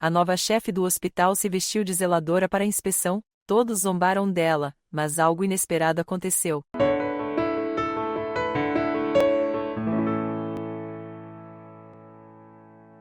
A nova chefe do hospital se vestiu de zeladora para a inspeção, todos zombaram dela, mas algo inesperado aconteceu.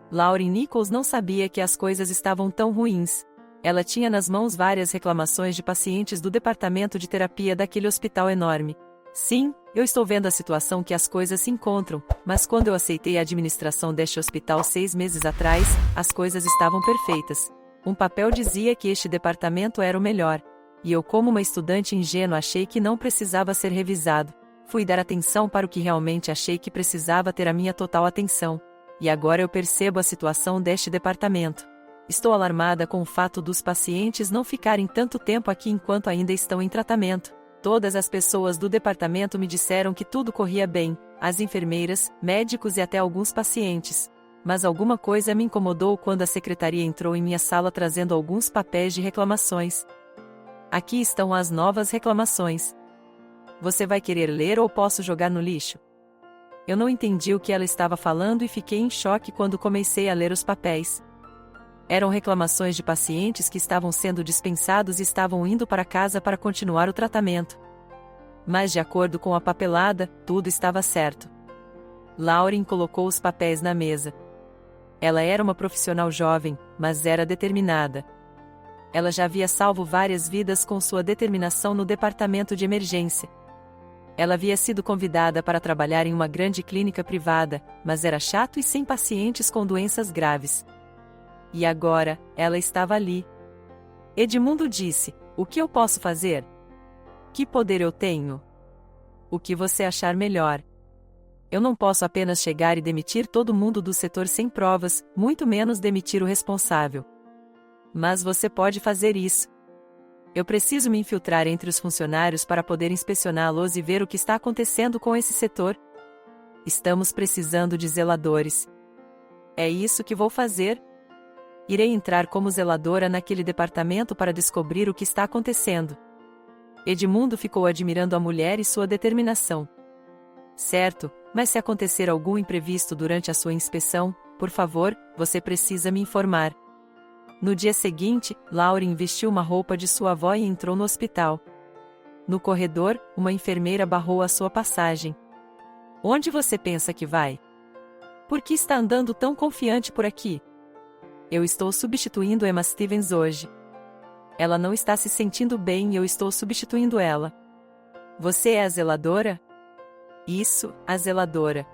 Lauren Nichols não sabia que as coisas estavam tão ruins. Ela tinha nas mãos várias reclamações de pacientes do departamento de terapia daquele hospital enorme. Sim, eu estou vendo a situação que as coisas se encontram, mas quando eu aceitei a administração deste hospital 6 meses atrás, as coisas estavam perfeitas. Um papel dizia que este departamento era o melhor. E eu, como uma estudante ingênua, achei que não precisava ser revisado. Fui dar atenção para o que realmente achei que precisava ter a minha total atenção. E agora eu percebo a situação deste departamento. Estou alarmada com o fato dos pacientes não ficarem tanto tempo aqui enquanto ainda estão em tratamento. Todas as pessoas do departamento me disseram que tudo corria bem, as enfermeiras, médicos e até alguns pacientes. Mas alguma coisa me incomodou quando a secretaria entrou em minha sala trazendo alguns papéis de reclamações. Aqui estão as novas reclamações. Você vai querer ler ou posso jogar no lixo? Eu não entendi o que ela estava falando e fiquei em choque quando comecei a ler os papéis. Eram reclamações de pacientes que estavam sendo dispensados e estavam indo para casa para continuar o tratamento. Mas de acordo com a papelada, tudo estava certo. Lauren colocou os papéis na mesa. Ela era uma profissional jovem, mas era determinada. Ela já havia salvo várias vidas com sua determinação no departamento de emergência. Ela havia sido convidada para trabalhar em uma grande clínica privada, mas era chato e sem pacientes com doenças graves. E agora, ela estava ali. Edmundo disse: "O que eu posso fazer? Que poder eu tenho? O que você achar melhor. Eu não posso apenas chegar e demitir todo mundo do setor sem provas, muito menos demitir o responsável. Mas você pode fazer isso. Eu preciso me infiltrar entre os funcionários para poder inspecioná-los e ver o que está acontecendo com esse setor. Estamos precisando de zeladores. É isso que vou fazer. Irei entrar como zeladora naquele departamento para descobrir o que está acontecendo." Edmundo ficou admirando a mulher e sua determinação. "Certo, mas se acontecer algum imprevisto durante a sua inspeção, por favor, você precisa me informar." No dia seguinte, Lauren vestiu uma roupa de sua avó e entrou no hospital. No corredor, uma enfermeira barrou a sua passagem. "Onde você pensa que vai? Por que está andando tão confiante por aqui?" "Eu estou substituindo Emma Stevens hoje. Ela não está se sentindo bem e eu estou substituindo ela." "Você é a zeladora?" "Isso, a zeladora."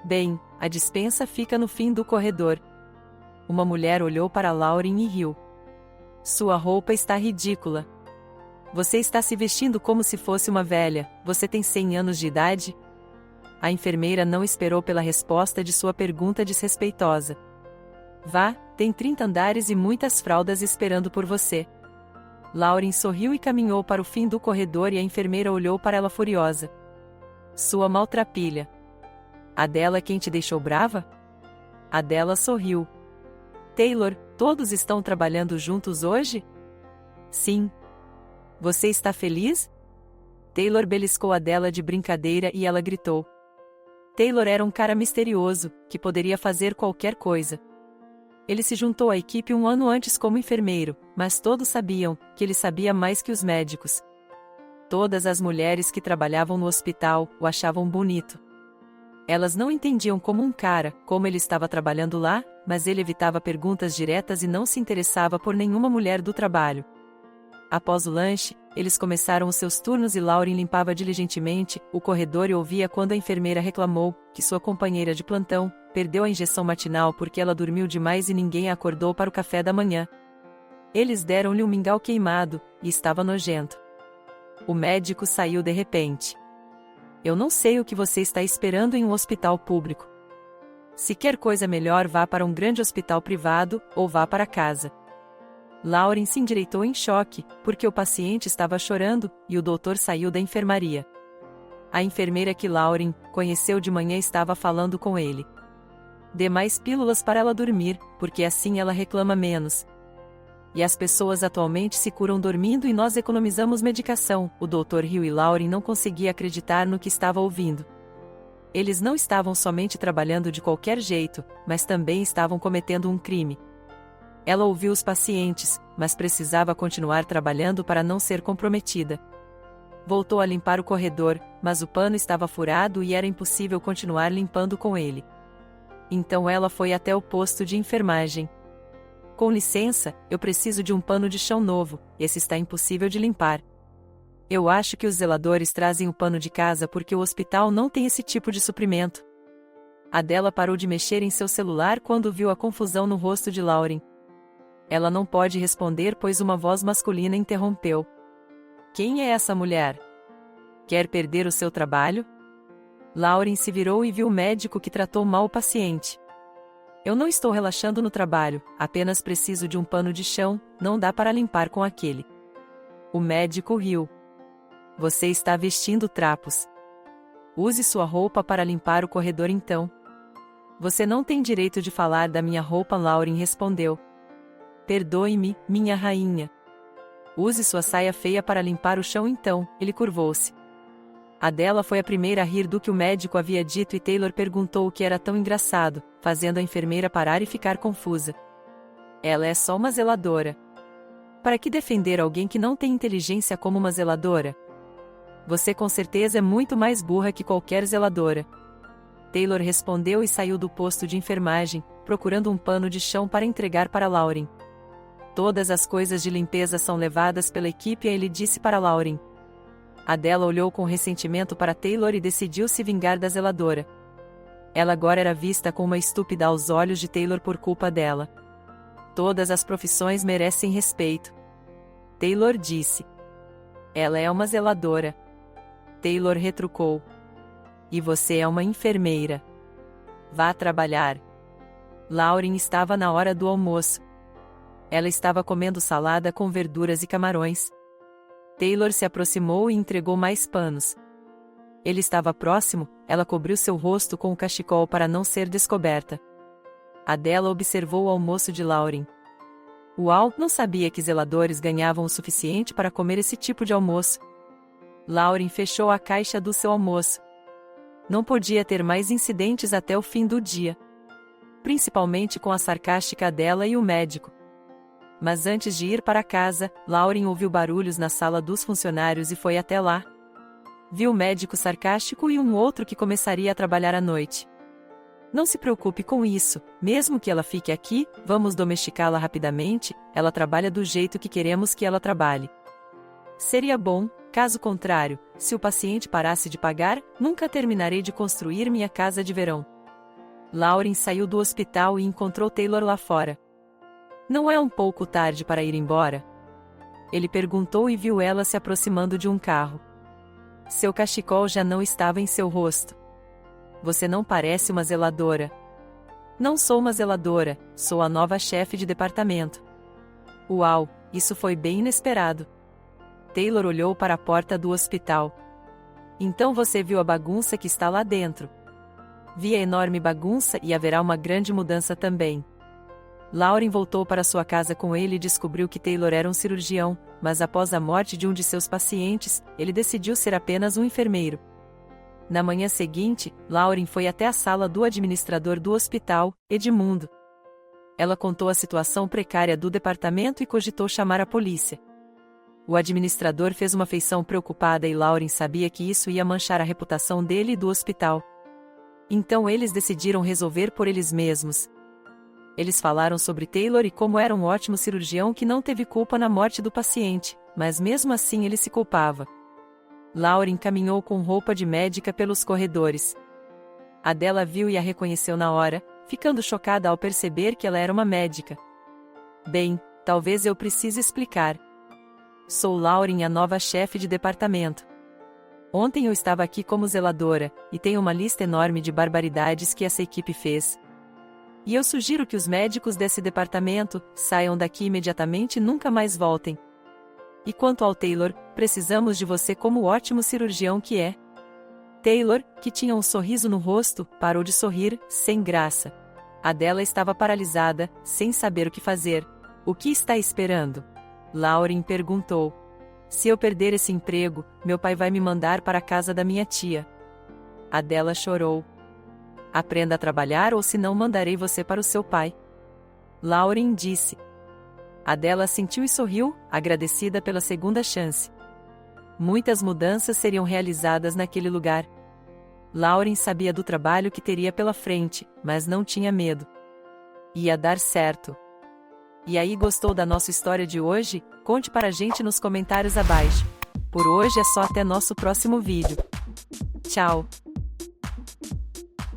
"Bem, a despensa fica no fim do corredor." Uma mulher olhou para Lauren e riu. "Sua roupa está ridícula. Você está se vestindo como se fosse uma velha. Você tem 100 anos de idade?" A enfermeira não esperou pela resposta de sua pergunta desrespeitosa. "Vá, tem 30 andares e muitas fraldas esperando por você." Lauren sorriu e caminhou para o fim do corredor e a enfermeira olhou para ela furiosa. "Sua maltrapilha. A dela é quem te deixou brava?" A dela sorriu. "Taylor, todos estão trabalhando juntos hoje?" "Sim." "Você está feliz?" Taylor beliscou a dela de brincadeira e ela gritou. Taylor era um cara misterioso, que poderia fazer qualquer coisa. Ele se juntou à equipe 1 ano antes como enfermeiro, mas todos sabiam que ele sabia mais que os médicos. Todas as mulheres que trabalhavam no hospital o achavam bonito. Elas não entendiam como um cara, como ele estava trabalhando lá, mas ele evitava perguntas diretas e não se interessava por nenhuma mulher do trabalho. Após o lanche, eles começaram os seus turnos e Lauren limpava diligentemente o corredor e ouvia quando a enfermeira reclamou que sua companheira de plantão perdeu a injeção matinal porque ela dormiu demais e ninguém a acordou para o café da manhã. Eles deram-lhe um mingau queimado, e estava nojento. O médico saiu de repente. "Eu não sei o que você está esperando em um hospital público. Se quer coisa melhor, vá para um grande hospital privado, ou vá para casa." Lauren se endireitou em choque, porque o paciente estava chorando, e o doutor saiu da enfermaria. A enfermeira que Lauren conheceu de manhã estava falando com ele. "Dê mais pílulas para ela dormir, porque assim ela reclama menos. E as pessoas atualmente se curam dormindo e nós economizamos medicação." O doutor riu e Lauren não conseguia acreditar no que estava ouvindo. Eles não estavam somente trabalhando de qualquer jeito, mas também estavam cometendo um crime. Ela ouviu os pacientes, mas precisava continuar trabalhando para não ser comprometida. Voltou a limpar o corredor, mas o pano estava furado e era impossível continuar limpando com ele. Então ela foi até o posto de enfermagem. Com licença, eu preciso de um pano de chão novo, esse está impossível de limpar. Eu acho que os zeladores trazem o pano de casa porque o hospital não tem esse tipo de suprimento. Adela parou de mexer em seu celular quando viu a confusão no rosto de Lauren. Ela não pode responder pois uma voz masculina interrompeu. Quem é essa mulher? Quer perder o seu trabalho? Lauren se virou e viu o médico que tratou mal o paciente. Eu não estou relaxando no trabalho, apenas preciso de um pano de chão, não dá para limpar com aquele. O médico riu. Você está vestindo trapos. Use sua roupa para limpar o corredor então. Você não tem direito de falar da minha roupa, Lauren respondeu. Perdoe-me, minha rainha. Use sua saia feia para limpar o chão então, ele curvou-se. Adela foi a primeira a rir do que o médico havia dito e Taylor perguntou o que era tão engraçado, fazendo a enfermeira parar e ficar confusa. Ela é só uma zeladora. Para que defender alguém que não tem inteligência como uma zeladora? Você com certeza é muito mais burra que qualquer zeladora. Taylor respondeu e saiu do posto de enfermagem, procurando um pano de chão para entregar para Lauren. Todas as coisas de limpeza são levadas pela equipe, ele disse para Lauren. Adela olhou com ressentimento para Taylor e decidiu se vingar da zeladora. Ela agora era vista como uma estúpida aos olhos de Taylor por culpa dela. Todas as profissões merecem respeito. Taylor disse. Ela é uma zeladora. Taylor retrucou. E você é uma enfermeira. Vá trabalhar. Lauren estava na hora do almoço. Ela estava comendo salada com verduras e camarões. Taylor se aproximou e entregou mais panos. Ele estava próximo, ela cobriu seu rosto com o cachecol para não ser descoberta. Adela observou o almoço de Lauren. Uau, não sabia que zeladores ganhavam o suficiente para comer esse tipo de almoço. Lauren fechou a caixa do seu almoço. Não podia ter mais incidentes até o fim do dia. Principalmente com a sarcástica Adela e o médico. Mas antes de ir para casa, Lauren ouviu barulhos na sala dos funcionários e foi até lá. Viu o médico sarcástico e um outro que começaria a trabalhar à noite. Não se preocupe com isso, mesmo que ela fique aqui, vamos domesticá-la rapidamente, ela trabalha do jeito que queremos que ela trabalhe. Seria bom, caso contrário, se o paciente parasse de pagar, nunca terminarei de construir minha casa de verão. Lauren saiu do hospital e encontrou Taylor lá fora. Não é um pouco tarde para ir embora? Ele perguntou e viu ela se aproximando de um carro. Seu cachecol já não estava em seu rosto. Você não parece uma zeladora. Não sou uma zeladora, sou a nova chefe de departamento. Uau, isso foi bem inesperado. Taylor olhou para a porta do hospital. Então você viu a bagunça que está lá dentro. Vi a enorme bagunça e haverá uma grande mudança também. Lauren voltou para sua casa com ele e descobriu que Taylor era um cirurgião, mas após a morte de um de seus pacientes, ele decidiu ser apenas um enfermeiro. Na manhã seguinte, Lauren foi até a sala do administrador do hospital, Edmundo. Ela contou a situação precária do departamento e cogitou chamar a polícia. O administrador fez uma feição preocupada e Lauren sabia que isso ia manchar a reputação dele e do hospital. Então eles decidiram resolver por eles mesmos. Eles falaram sobre Taylor e como era um ótimo cirurgião que não teve culpa na morte do paciente, mas mesmo assim ele se culpava. Lauren caminhou com roupa de médica pelos corredores. Adela viu e a reconheceu na hora, ficando chocada ao perceber que ela era uma médica. Bem, talvez eu precise explicar. Sou Lauren, a nova chefe de departamento. Ontem eu estava aqui como zeladora, e tenho uma lista enorme de barbaridades que essa equipe fez. E eu sugiro que os médicos desse departamento saiam daqui imediatamente e nunca mais voltem. E quanto ao Taylor, precisamos de você como o ótimo cirurgião que é. Taylor, que tinha um sorriso no rosto, parou de sorrir, sem graça. Adela estava paralisada, sem saber o que fazer. O que está esperando? Lauren perguntou. Se eu perder esse emprego, meu pai vai me mandar para a casa da minha tia. Adela chorou. Aprenda a trabalhar ou senão mandarei você para o seu pai. Lauren disse. Adela sentiu e sorriu, agradecida pela segunda chance. Muitas mudanças seriam realizadas naquele lugar. Lauren sabia do trabalho que teria pela frente, mas não tinha medo. Ia dar certo. E aí, gostou da nossa história de hoje? Conte para a gente nos comentários abaixo. Por hoje é só, até nosso próximo vídeo. Tchau!